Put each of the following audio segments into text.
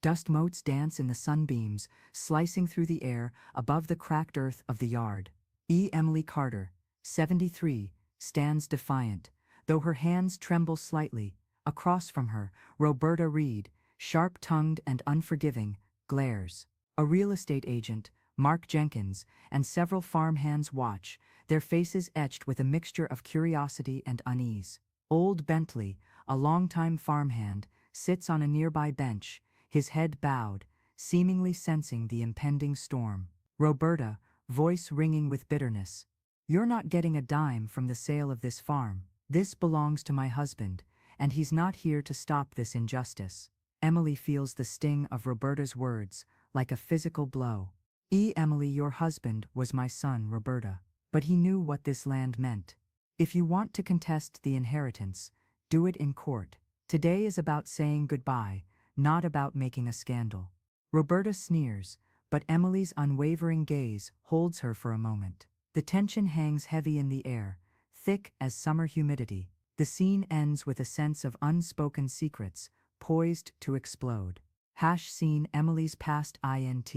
Dust motes dance in the sunbeams, slicing through the air above the cracked earth of the yard. Emily Carter, 73, stands defiant, though her hands tremble slightly. Across from her, Roberta Reed, sharp-tongued and unforgiving, glares. A real estate agent, Mark Jenkins, and several farmhands watch, their faces etched with a mixture of curiosity and unease. Old Bentley, a longtime farmhand, sits on a nearby bench, his head bowed, seemingly sensing the impending storm. Roberta, voice ringing with bitterness. "You're not getting a dime from the sale of this farm. This belongs to my husband, and he's not here to stop this injustice." Emily feels the sting of Roberta's words, like a physical blow. Emily, your husband was my son, Roberta. But he knew what this land meant. If you want to contest the inheritance, do it in court. Today is about saying goodbye, not about making a scandal. Roberta sneers, but Emily's unwavering gaze holds her for a moment. The tension hangs heavy in the air, thick as summer humidity. The scene ends with a sense of unspoken secrets, poised to explode. Scene Emily's past int.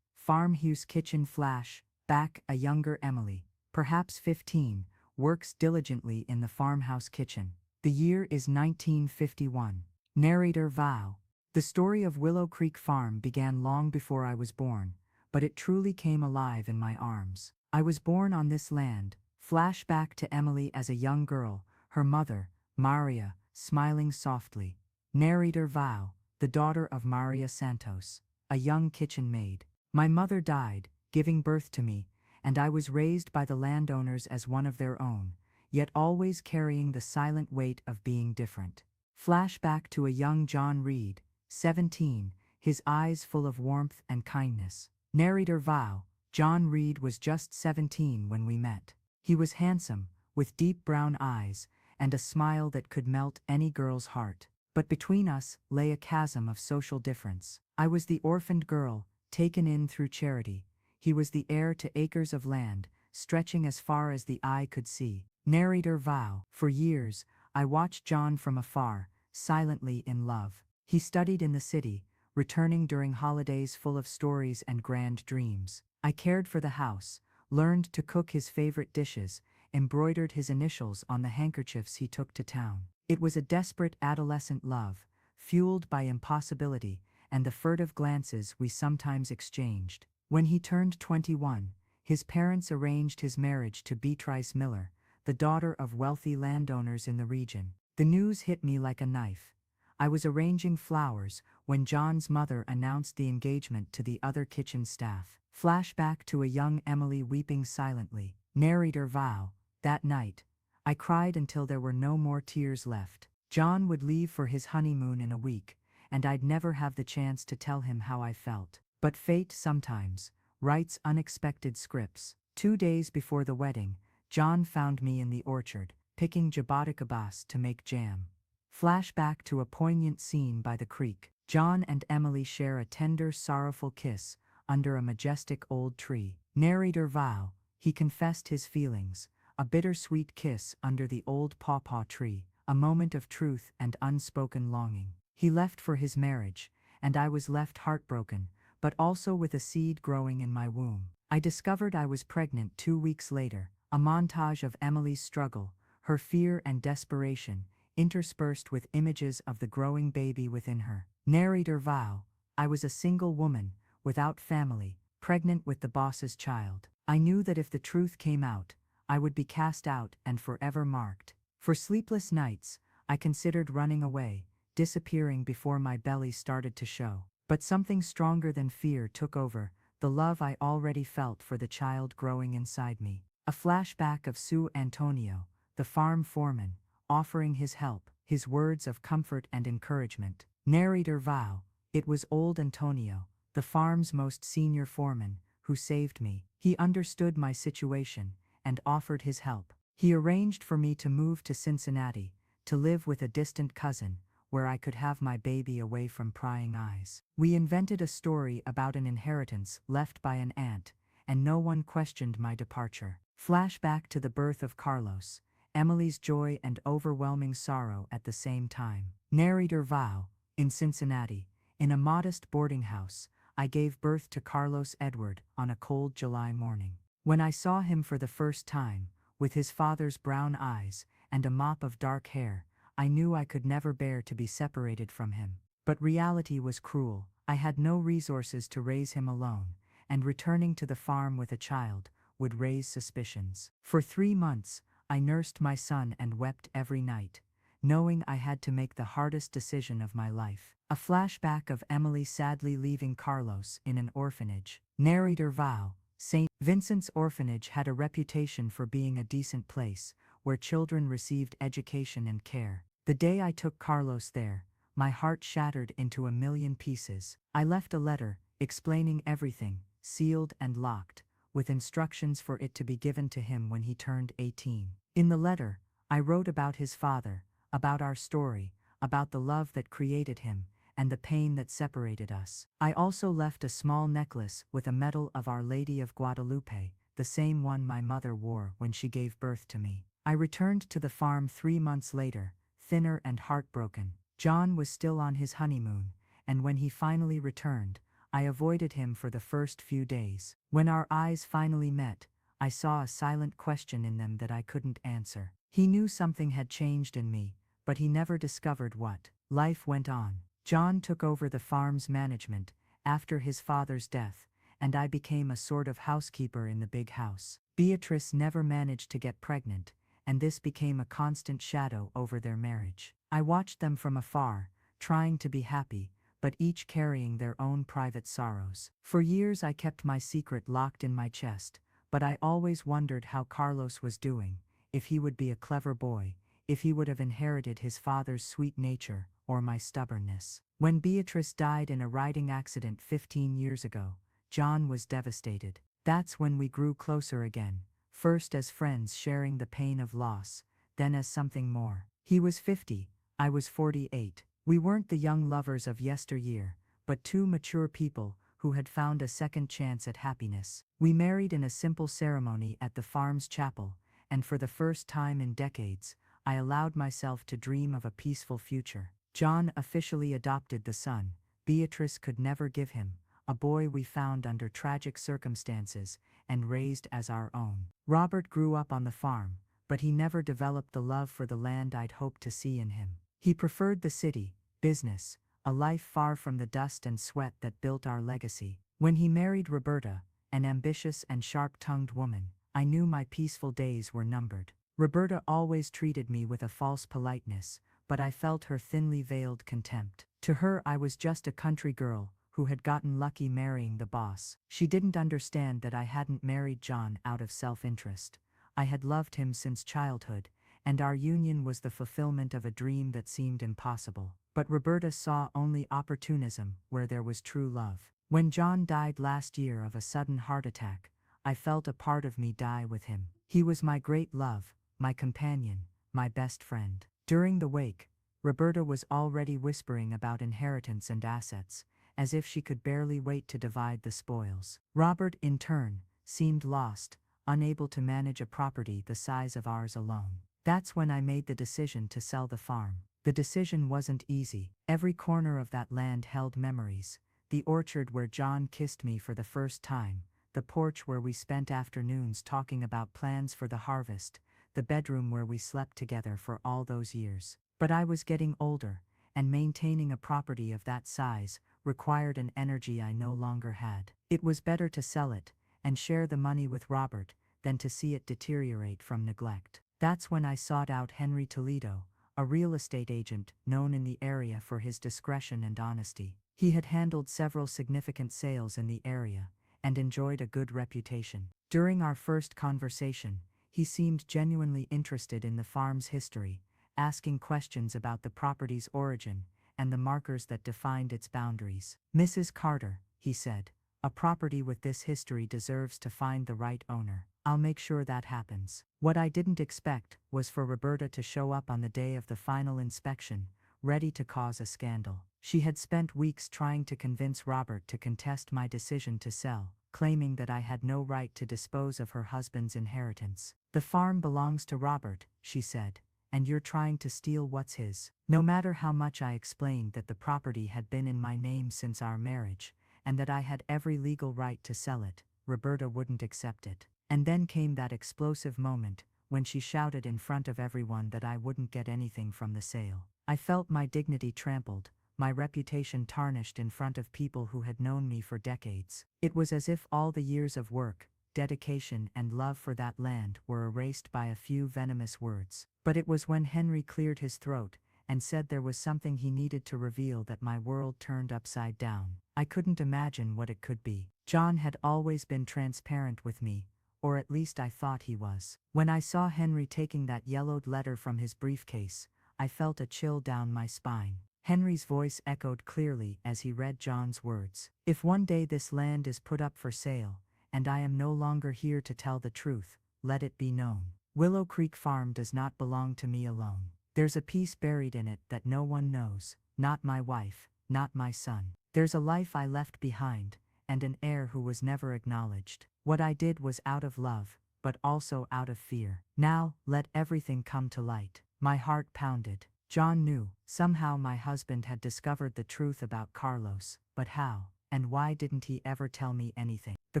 Farmhouse kitchen flash, back a younger Emily, perhaps 15, works diligently in the farmhouse kitchen. The year is 1951. Narrator Val. The story of Willow Creek Farm began long before I was born, but it truly came alive in my arms. I was born on this land. Flashback to Emily as a young girl, her mother, Maria, smiling softly. Narrator Val, the daughter of Maria Santos, a young kitchen maid. My mother died, giving birth to me, and I was raised by the landowners as one of their own, yet always carrying the silent weight of being different. Flashback to a young John Reed, 17, his eyes full of warmth and kindness. Narrator Val, John Reed was just 17 when we met. He was handsome, with deep brown eyes, and a smile that could melt any girl's heart. But between us lay a chasm of social difference. I was the orphaned girl, taken in through charity. He was the heir to acres of land, stretching as far as the eye could see. Narrator Val. For years, I watched John from afar, silently in love. He studied in the city, returning during holidays full of stories and grand dreams. I cared for the house, learned to cook his favorite dishes, embroidered his initials on the handkerchiefs he took to town. It was a desperate adolescent love, fueled by impossibility and the furtive glances we sometimes exchanged. When he turned 21, his parents arranged his marriage to Beatrice Miller, the daughter of wealthy landowners in the region. The news hit me like a knife. I was arranging flowers when John's mother announced the engagement to the other kitchen staff. Flashback to a young Emily weeping silently. Narrator Val. That night, I cried until there were no more tears left. John would leave for his honeymoon in a week, and I'd never have the chance to tell him how I felt. But fate sometimes writes unexpected scripts. 2 days before the wedding, John found me in the orchard, picking jaboticabas to make jam. Flashback to a poignant scene by the creek. John and Emily share a tender, sorrowful kiss under a majestic old tree. Narrator Val. He confessed his feelings, a bittersweet kiss under the old pawpaw tree, a moment of truth and unspoken longing. He left for his marriage, and I was left heartbroken, but also with a seed growing in my womb. I discovered I was pregnant 2 weeks later, a montage of Emily's struggle, her fear and desperation, interspersed with images of the growing baby within her. Narrator Val. I was a single woman, without family, pregnant with the boss's child. I knew that if the truth came out, I would be cast out and forever marked. For sleepless nights, I considered running away, disappearing before my belly started to show. But something stronger than fear took over, the love I already felt for the child growing inside me. A flashback of Sue Antonio, the farm foreman, offering his help, his words of comfort and encouragement. Narrator Val. It was old Antonio, the farm's most senior foreman, who saved me. He understood my situation and offered his help. He arranged for me to move to Cincinnati, to live with a distant cousin, where I could have my baby away from prying eyes. We invented a story about an inheritance left by an aunt, and no one questioned my departure. Flashback to the birth of Carlos, Emily's joy and overwhelming sorrow at the same time. Narrator Val. In Cincinnati, In a modest boarding house, I gave birth to Carlos Edward on a cold July morning. When I saw him for the first time, with his father's brown eyes and a mop of dark hair, I knew I could never bear to be separated from him. But reality was cruel. I had no resources to raise him alone, and returning to the farm with a child would raise suspicions. For 3 months, I nursed my son and wept every night, knowing I had to make the hardest decision of my life. A flashback of Emily sadly leaving Carlos in an orphanage. Narrator Val. St. Vincent's Orphanage had a reputation for being a decent place, where children received education and care. The day I took Carlos there, my heart shattered into a million pieces. I left a letter, explaining everything, sealed and locked, with instructions for it to be given to him when he turned 18. In the letter, I wrote about his father, about our story, about the love that created him, and the pain that separated us. I also left a small necklace with a medal of Our Lady of Guadalupe, the same one my mother wore when she gave birth to me. I returned to the farm 3 months later, thinner and heartbroken. John was still on his honeymoon, and when he finally returned, I avoided him for the first few days. When our eyes finally met, I saw a silent question in them that I couldn't answer. He knew something had changed in me, but he never discovered what. Life went on. John took over the farm's management after his father's death, and I became a sort of housekeeper in the big house. Beatrice never managed to get pregnant, and this became a constant shadow over their marriage. I watched them from afar, trying to be happy, but each carrying their own private sorrows. For years I kept my secret locked in my chest, but I always wondered how Carlos was doing, if he would be a clever boy, if he would have inherited his father's sweet nature, or my stubbornness. When Beatrice died in a riding accident 15 years ago, John was devastated. That's when we grew closer again, first as friends sharing the pain of loss, then as something more. He was 50, I was 48. We weren't the young lovers of yesteryear, but two mature people who had found a second chance at happiness. We married in a simple ceremony at the farm's chapel, and for the first time in decades, I allowed myself to dream of a peaceful future. John officially adopted the son Beatrice could never give him, a boy we found under tragic circumstances and raised as our own. Robert grew up on the farm, but he never developed the love for the land I'd hoped to see in him. He preferred the city, business, a life far from the dust and sweat that built our legacy. When he married Roberta, an ambitious and sharp-tongued woman, I knew my peaceful days were numbered. Roberta always treated me with a false politeness, but I felt her thinly veiled contempt. To her I was just a country girl who had gotten lucky marrying the boss. She didn't understand that I hadn't married John out of self-interest. I had loved him since childhood, and our union was the fulfillment of a dream that seemed impossible. But Roberta saw only opportunism where there was true love. When John died last year of a sudden heart attack, I felt a part of me die with him. He was my great love, my companion, my best friend. During the wake, Roberta was already whispering about inheritance and assets, as if she could barely wait to divide the spoils. Robert, in turn, seemed lost, unable to manage a property the size of ours alone. That's when I made the decision to sell the farm. The decision wasn't easy. Every corner of that land held memories. The orchard where John kissed me for the first time, the porch where we spent afternoons talking about plans for the harvest, the bedroom where we slept together for all those years. But I was getting older, and maintaining a property of that size required an energy I no longer had. It was better to sell it and share the money with Robert than to see it deteriorate from neglect. That's when I sought out Henry Toledo, a real estate agent known in the area for his discretion and honesty. He had handled several significant sales in the area and enjoyed a good reputation. During our first conversation, he seemed genuinely interested in the farm's history, asking questions about the property's origin and the markers that defined its boundaries. "Mrs. Carter," he said, "a property with this history deserves to find the right owner. I'll make sure that happens." What I didn't expect was for Roberta to show up on the day of the final inspection, ready to cause a scandal. She had spent weeks trying to convince Robert to contest my decision to sell, claiming that I had no right to dispose of her husband's inheritance. "The farm belongs to Robert," she said, and you're trying to steal what's his. No matter how much I explained that the property had been in my name since our marriage, and that I had every legal right to sell it, Roberta wouldn't accept it. And then came that explosive moment, when she shouted in front of everyone that I wouldn't get anything from the sale. I felt my dignity trampled, my reputation tarnished in front of people who had known me for decades. It was as if all the years of work, dedication, and love for that land were erased by a few venomous words. But it was when Henry cleared his throat and said there was something he needed to reveal that my world turned upside down. I couldn't imagine what it could be. John had always been transparent with me, or at least I thought he was. When I saw Henry taking that yellowed letter from his briefcase, I felt a chill down my spine. Henry's voice echoed clearly as he read John's words. If one day this land is put up for sale, and I am no longer here to tell the truth, let it be known. Willow Creek Farm does not belong to me alone. There's a piece buried in it that no one knows, not my wife, not my son. There's a life I left behind, and an heir who was never acknowledged. What I did was out of love, but also out of fear. Now, let everything come to light. My heart pounded. John knew. Somehow my husband had discovered the truth about Carlos, but how? And why didn't he ever tell me anything? The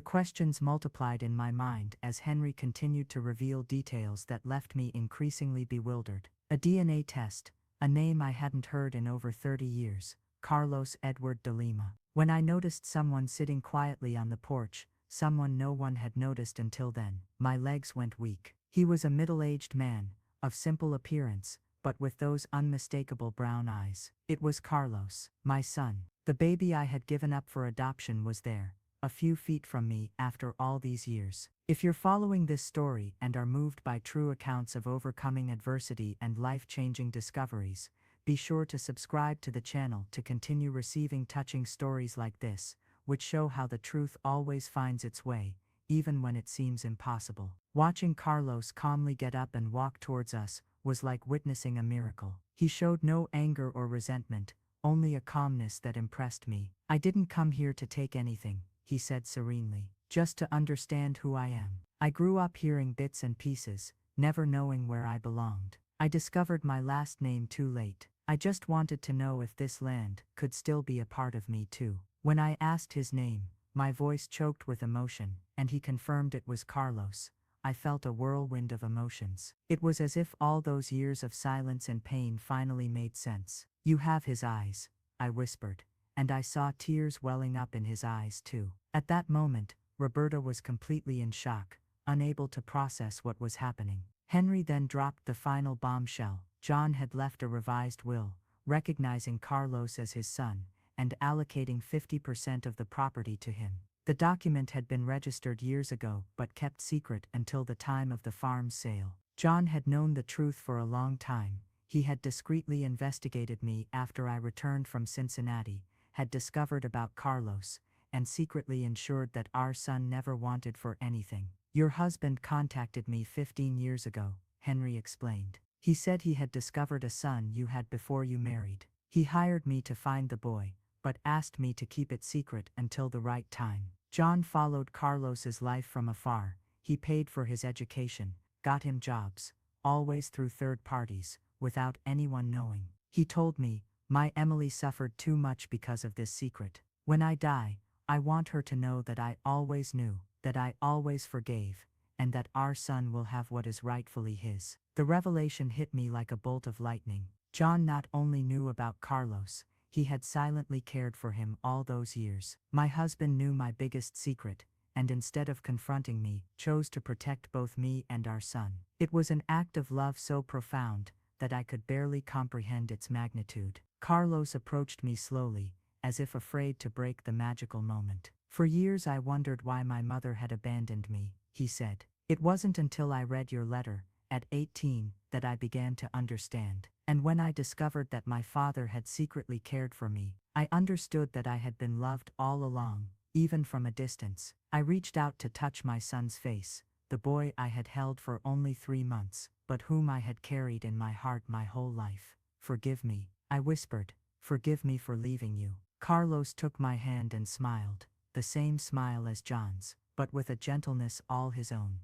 questions multiplied in my mind as Henry continued to reveal details that left me increasingly bewildered. A DNA test, a name I hadn't heard in over 30 years, Carlos Edward de Lima. When I noticed someone sitting quietly on the porch, someone no one had noticed until then, my legs went weak. He was a middle-aged man, of simple appearance, but with those unmistakable brown eyes. It was Carlos, my son. The baby I had given up for adoption was there, a few feet from me after all these years. If you're following this story and are moved by true accounts of overcoming adversity and life-changing discoveries, be sure to subscribe to the channel to continue receiving touching stories like this, which show how the truth always finds its way, even when it seems impossible. Watching Carlos calmly get up and walk towards us was like witnessing a miracle. He showed no anger or resentment, only a calmness that impressed me. I didn't come here to take anything, he said serenely, just to understand who I am. I grew up hearing bits and pieces, never knowing where I belonged. I discovered my last name too late. I just wanted to know if this land could still be a part of me too. When I asked his name, my voice choked with emotion, and he confirmed it was Carlos. I felt a whirlwind of emotions. It was as if all those years of silence and pain finally made sense. You have his eyes, I whispered, and I saw tears welling up in his eyes too. At that moment, Roberta was completely in shock, unable to process what was happening. Henry then dropped the final bombshell. John had left a revised will, recognizing Carlos as his son, and allocating 50% of the property to him. The document had been registered years ago but kept secret until the time of the farm's sale. John had known the truth for a long time. He had discreetly investigated me after I returned from Cincinnati, had discovered about Carlos, and secretly ensured that our son never wanted for anything. Your husband contacted me 15 years ago, Henry explained. He said he had discovered a son you had before you married. He hired me to find the boy, but asked me to keep it secret until the right time. John followed Carlos's life from afar. He paid for his education, got him jobs, always through third parties, without anyone knowing. He told me, my Emily suffered too much because of this secret. When I die, I want her to know that I always knew, that I always forgave, and that our son will have what is rightfully his. The revelation hit me like a bolt of lightning. John not only knew about Carlos, he had silently cared for him all those years. My husband knew my biggest secret, and instead of confronting me, chose to protect both me and our son. It was an act of love so profound that I could barely comprehend its magnitude. Carlos approached me slowly, as if afraid to break the magical moment. For years I wondered why my mother had abandoned me, he said. It wasn't until I read your letter, at 18, that I began to understand. And when I discovered that my father had secretly cared for me, I understood that I had been loved all along, even from a distance. I reached out to touch my son's face, the boy I had held for only 3 months, but whom I had carried in my heart my whole life. Forgive me, I whispered. Forgive me for leaving you. Carlos took my hand and smiled, the same smile as John's, but with a gentleness all his own.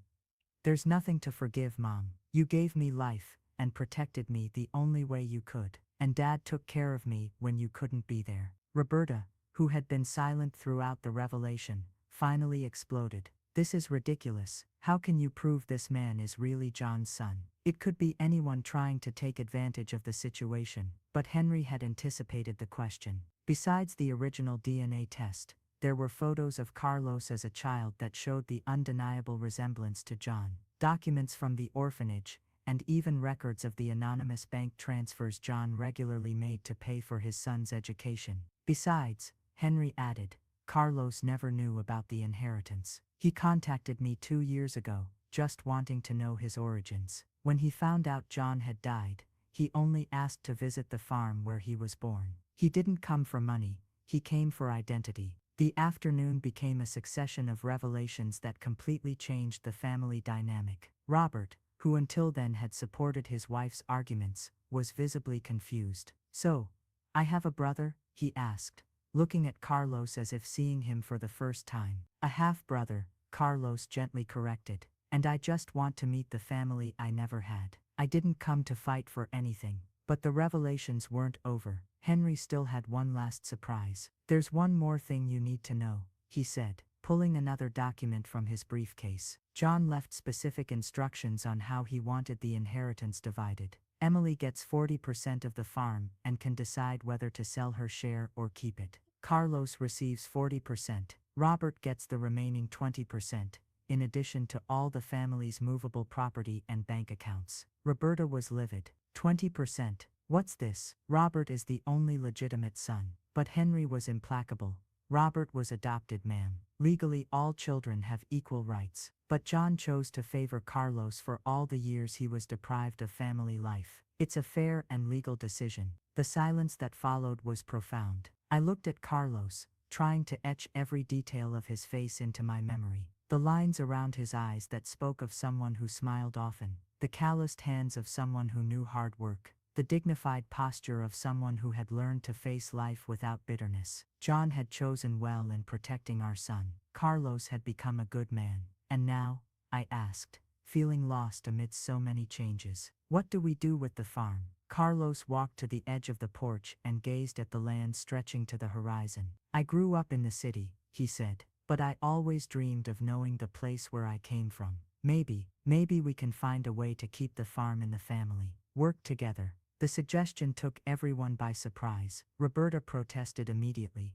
There's nothing to forgive, Mom. You gave me life, and protected me the only way you could. And Dad took care of me when you couldn't be there." Roberta, who had been silent throughout the revelation, finally exploded. "This is ridiculous. How can you prove this man is really John's son? It could be anyone trying to take advantage of the situation." But Henry had anticipated the question. Besides the original DNA test, there were photos of Carlos as a child that showed the undeniable resemblance to John, documents from the orphanage, and even records of the anonymous bank transfers John regularly made to pay for his son's education. Besides, Henry added, Carlos never knew about the inheritance. He contacted me 2 years ago, just wanting to know his origins. When he found out John had died, he only asked to visit the farm where he was born. He didn't come for money, he came for identity. The afternoon became a succession of revelations that completely changed the family dynamic. Robert, who until then had supported his wife's arguments, was visibly confused. "So, I have a brother?" he asked, looking at Carlos as if seeing him for the first time. "A half-brother," Carlos gently corrected, "and I just want to meet the family I never had. I didn't come to fight for anything." But the revelations weren't over. Henry still had one last surprise. "There's one more thing you need to know," he said, pulling another document from his briefcase. John left specific instructions on how he wanted the inheritance divided. Emily gets 40% of the farm and can decide whether to sell her share or keep it. Carlos receives 40%. Robert gets the remaining 20%, in addition to all the family's movable property and bank accounts. Roberta was livid. 20%? What's this? Robert is the only legitimate son. But Henry was implacable. Robert was adopted, ma'am. Legally, all children have equal rights. But John chose to favor Carlos for all the years he was deprived of family life. It's a fair and legal decision. The silence that followed was profound. I looked at Carlos, trying to etch every detail of his face into my memory. The lines around his eyes that spoke of someone who smiled often. The calloused hands of someone who knew hard work. The dignified posture of someone who had learned to face life without bitterness. John had chosen well in protecting our son. Carlos had become a good man. And now, I asked, feeling lost amidst so many changes, what do we do with the farm? Carlos walked to the edge of the porch and gazed at the land stretching to the horizon. I grew up in the city, he said, but I always dreamed of knowing the place where I came from. Maybe we can find a way to keep the farm in the family. Work together. The suggestion took everyone by surprise. Roberta protested immediately.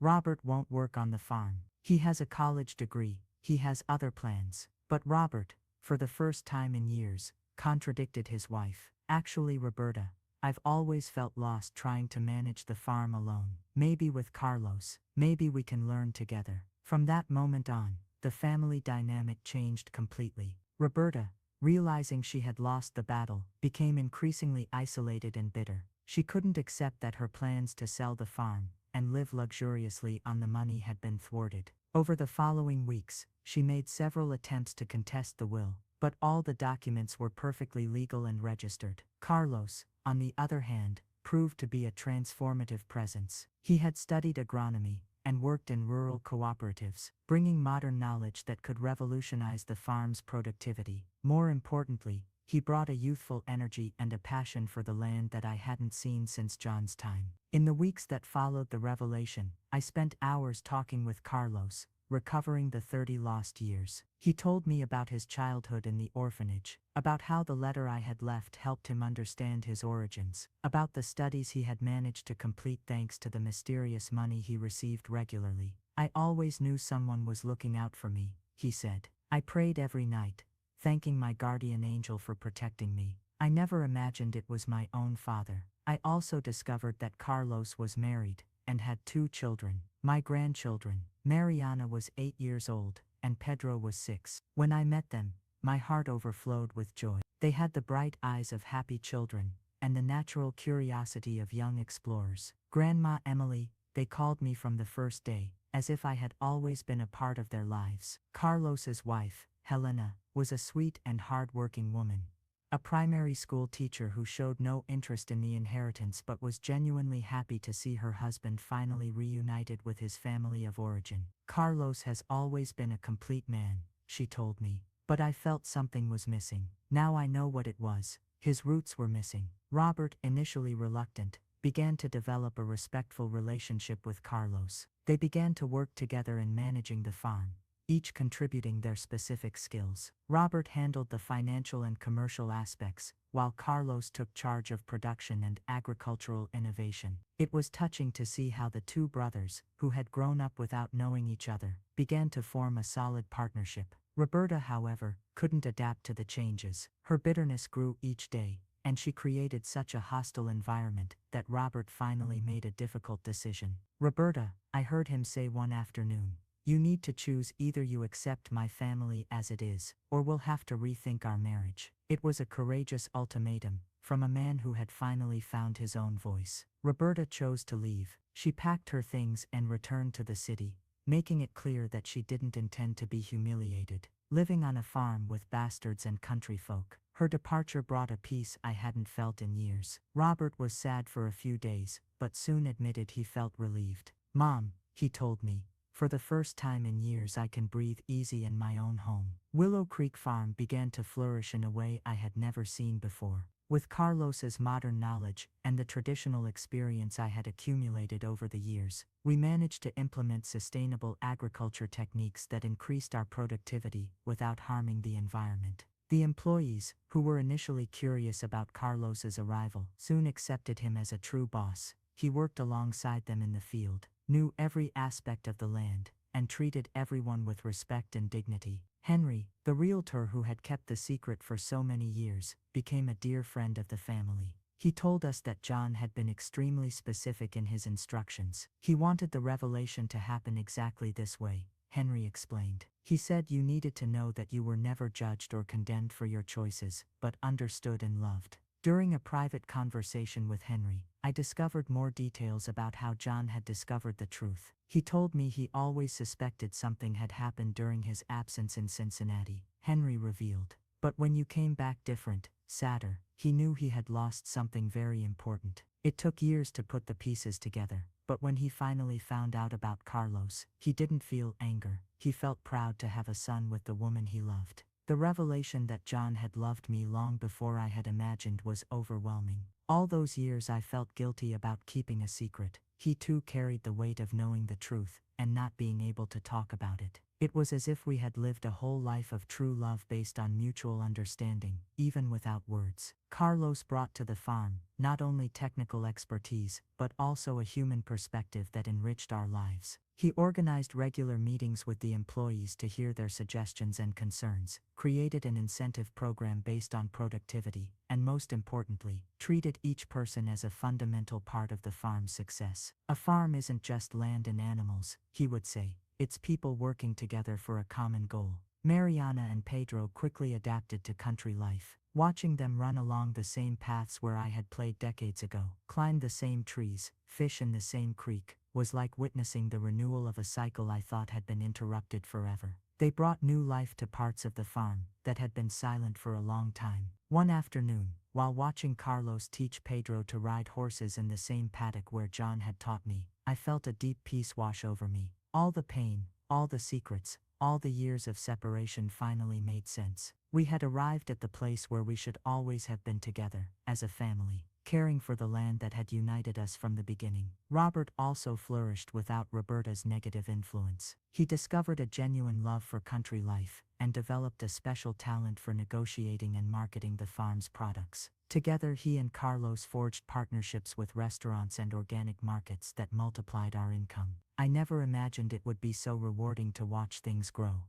Robert won't work on the farm. He has a college degree. He has other plans. But Robert, for the first time in years, contradicted his wife. Actually, Roberta, I've always felt lost trying to manage the farm alone. Maybe with Carlos, maybe we can learn together. From that moment on, the family dynamic changed completely. Roberta, realizing she had lost the battle, became increasingly isolated and bitter. She couldn't accept that her plans to sell the farm and live luxuriously on the money had been thwarted. Over the following weeks, she made several attempts to contest the will, but all the documents were perfectly legal and registered. Carlos, on the other hand, proved to be a transformative presence. He had studied agronomy and worked in rural cooperatives, bringing modern knowledge that could revolutionize the farm's productivity. More importantly, he brought a youthful energy and a passion for the land that I hadn't seen since John's time. In the weeks that followed the revelation, I spent hours talking with Carlos, recovering the 30 lost years. He told me about his childhood in the orphanage, about how the letter I had left helped him understand his origins, about the studies he had managed to complete thanks to the mysterious money he received regularly. I always knew someone was looking out for me, he said. I prayed every night, thanking my guardian angel for protecting me. I never imagined it was my own father. I also discovered that Carlos was married and had 2 children, my grandchildren. Mariana was 8 years old, and Pedro was 6. When I met them, my heart overflowed with joy. They had the bright eyes of happy children, and the natural curiosity of young explorers. Grandma Emily, they called me from the first day, as if I had always been a part of their lives. Carlos's wife, Helena, was a sweet and hard-working woman, a primary school teacher who showed no interest in the inheritance but was genuinely happy to see her husband finally reunited with his family of origin. Carlos has always been a complete man, she told me, but I felt something was missing. Now I know what it was, His roots were missing. Robert, initially reluctant, began to develop a respectful relationship with Carlos. They began to work together in managing the farm, each contributing their specific skills. Robert handled the financial and commercial aspects, while Carlos took charge of production and agricultural innovation. It was touching to see how the two brothers, who had grown up without knowing each other, began to form a solid partnership. Roberta, however, couldn't adapt to the changes. Her bitterness grew each day, and she created such a hostile environment that Robert finally made a difficult decision. "Roberta," I heard him say one afternoon, "you need to choose: either you accept my family as it is, or we'll have to rethink our marriage." It was a courageous ultimatum, from a man who had finally found his own voice. Roberta chose to leave. She packed her things and returned to the city, making it clear that she didn't intend to be humiliated, living on a farm with bastards and country folk. Her departure brought a peace I hadn't felt in years. Robert was sad for a few days, but soon admitted he felt relieved. "Mom," he told me, "for the first time in years I can breathe easy in my own home." Willow Creek Farm began to flourish in a way I had never seen before. With Carlos's modern knowledge and the traditional experience I had accumulated over the years, we managed to implement sustainable agriculture techniques that increased our productivity without harming the environment. The employees, who were initially curious about Carlos's arrival, soon accepted him as a true boss. He worked alongside them in the field, knew every aspect of the land, and treated everyone with respect and dignity. Henry, the realtor who had kept the secret for so many years, became a dear friend of the family. He told us that John had been extremely specific in his instructions. "He wanted the revelation to happen exactly this way," Henry explained. "He said you needed to know that you were never judged or condemned for your choices, but understood and loved." During a private conversation with Henry, I discovered more details about how John had discovered the truth. He told me he always suspected something had happened during his absence in Cincinnati, Henry revealed. "But when you came back different, sadder, he knew he had lost something very important. It took years to put the pieces together, but when he finally found out about Carlos, he didn't feel anger. He felt proud to have a son with the woman he loved." The revelation that John had loved me long before I had imagined was overwhelming. All those years I felt guilty about keeping a secret. He too carried the weight of knowing the truth and not being able to talk about it. It was as if we had lived a whole life of true love based on mutual understanding, even without words. Carlos brought to the farm not only technical expertise, but also a human perspective that enriched our lives. He organized regular meetings with the employees to hear their suggestions and concerns, created an incentive program based on productivity, and most importantly, treated each person as a fundamental part of the farm's success. "A farm isn't just land and animals," he would say. "It's people working together for a common goal." Mariana and Pedro quickly adapted to country life. Watching them run along the same paths where I had played decades ago, climb the same trees, fish in the same creek, was like witnessing the renewal of a cycle I thought had been interrupted forever. They brought new life to parts of the farm that had been silent for a long time. One afternoon, while watching Carlos teach Pedro to ride horses in the same paddock where John had taught me, I felt a deep peace wash over me. All the pain, all the secrets, all the years of separation finally made sense. We had arrived at the place where we should always have been together, as a family, caring for the land that had united us from the beginning. Robert also flourished without Roberta's negative influence. He discovered a genuine love for country life and developed a special talent for negotiating and marketing the farm's products. Together, he and Carlos forged partnerships with restaurants and organic markets that multiplied our income. I never imagined it would be so rewarding to watch things grow.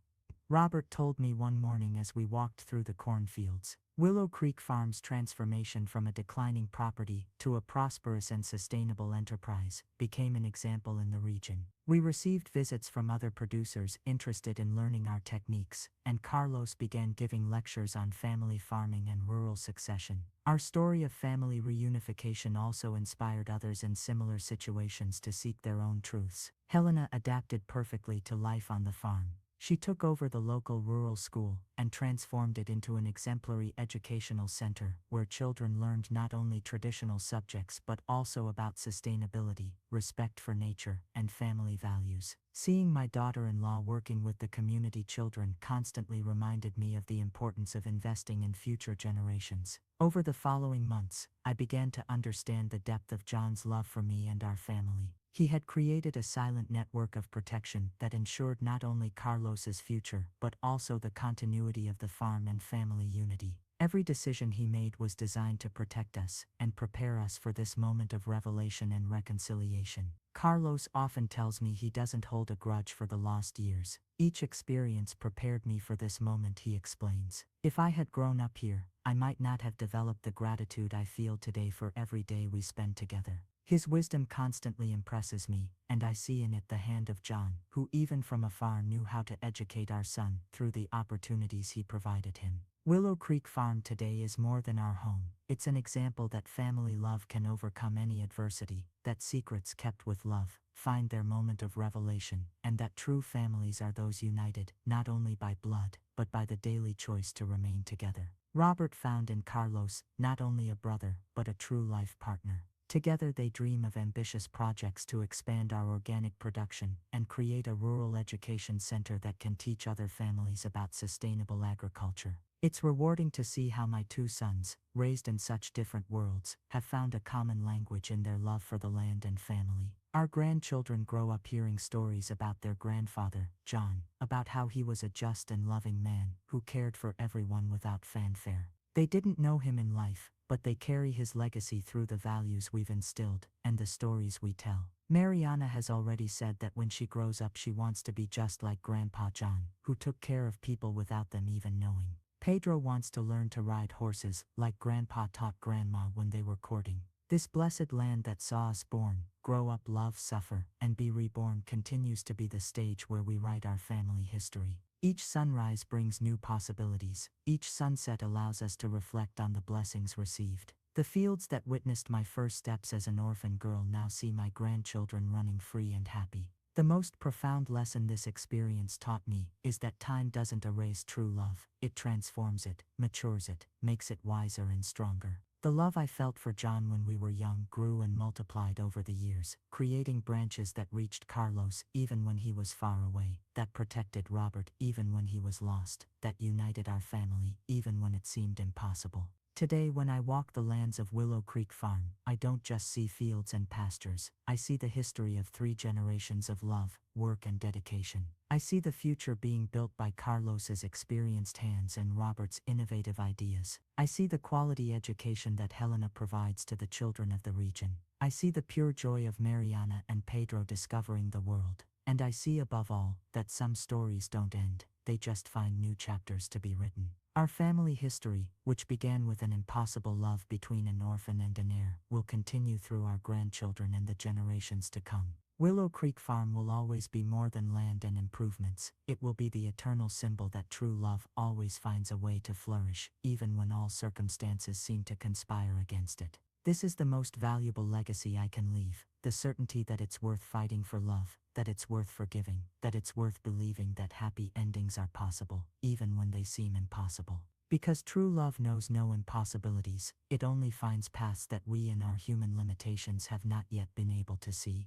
Robert told me one morning as we walked through the cornfields. Willow Creek Farm's transformation from a declining property to a prosperous and sustainable enterprise became an example in the region. We received visits from other producers interested in learning our techniques, and Carlos began giving lectures on family farming and rural succession. Our story of family reunification also inspired others in similar situations to seek their own truths. Helena adapted perfectly to life on the farm. She took over the local rural school and transformed it into an exemplary educational center where children learned not only traditional subjects but also about sustainability, respect for nature, and family values. Seeing my daughter-in-law working with the community children constantly reminded me of the importance of investing in future generations. Over the following months, I began to understand the depth of John's love for me and our family. He had created a silent network of protection that ensured not only Carlos's future but also the continuity of the farm and family unity. Every decision he made was designed to protect us and prepare us for this moment of revelation and reconciliation. Carlos often tells me he doesn't hold a grudge for the lost years. Each experience prepared me for this moment, he explains. If I had grown up here, I might not have developed the gratitude I feel today for every day we spend together. His wisdom constantly impresses me, and I see in it the hand of John, who even from afar knew how to educate our son through the opportunities he provided him. Willow Creek Farm today is more than our home. It's an example that family love can overcome any adversity, that secrets kept with love find their moment of revelation, and that true families are those united, not only by blood, but by the daily choice to remain together. Robert found in Carlos not only a brother, but a true life partner. Together they dream of ambitious projects to expand our organic production and create a rural education center that can teach other families about sustainable agriculture. It's rewarding to see how my two sons, raised in such different worlds, have found a common language in their love for the land and family. Our grandchildren grow up hearing stories about their grandfather, John, about how he was a just and loving man who cared for everyone without fanfare. They didn't know him in life, but they carry his legacy through the values we've instilled and the stories we tell. Mariana has already said that when she grows up she wants to be just like Grandpa John, who took care of people without them even knowing. Pedro wants to learn to ride horses like Grandpa taught Grandma when they were courting. This blessed land that saw us born, grow up, love, suffer, and be reborn continues to be the stage where we write our family history. Each sunrise brings new possibilities. Each sunset allows us to reflect on the blessings received. The fields that witnessed my first steps as an orphan girl now see my grandchildren running free and happy. The most profound lesson this experience taught me is that time doesn't erase true love. It transforms it, matures it, makes it wiser and stronger. The love I felt for John when we were young grew and multiplied over the years, creating branches that reached Carlos even when he was far away, that protected Robert even when he was lost, that united our family even when it seemed impossible. Today, when I walk the lands of Willow Creek Farm, I don't just see fields and pastures. I see the history of 3 generations of love, work, and dedication. I see the future being built by Carlos's experienced hands and Robert's innovative ideas. I see the quality education that Helena provides to the children of the region. I see the pure joy of Mariana and Pedro discovering the world. And I see above all that some stories don't end, they just find new chapters to be written. Our family history, which began with an impossible love between an orphan and an heir, will continue through our grandchildren and the generations to come. Willow Creek Farm will always be more than land and improvements. It will be the eternal symbol that true love always finds a way to flourish, even when all circumstances seem to conspire against it. This is the most valuable legacy I can leave, the certainty that it's worth fighting for love, that it's worth forgiving, that it's worth believing that happy endings are possible, even when they seem impossible. Because true love knows no impossibilities, it only finds paths that we in our human limitations have not yet been able to see.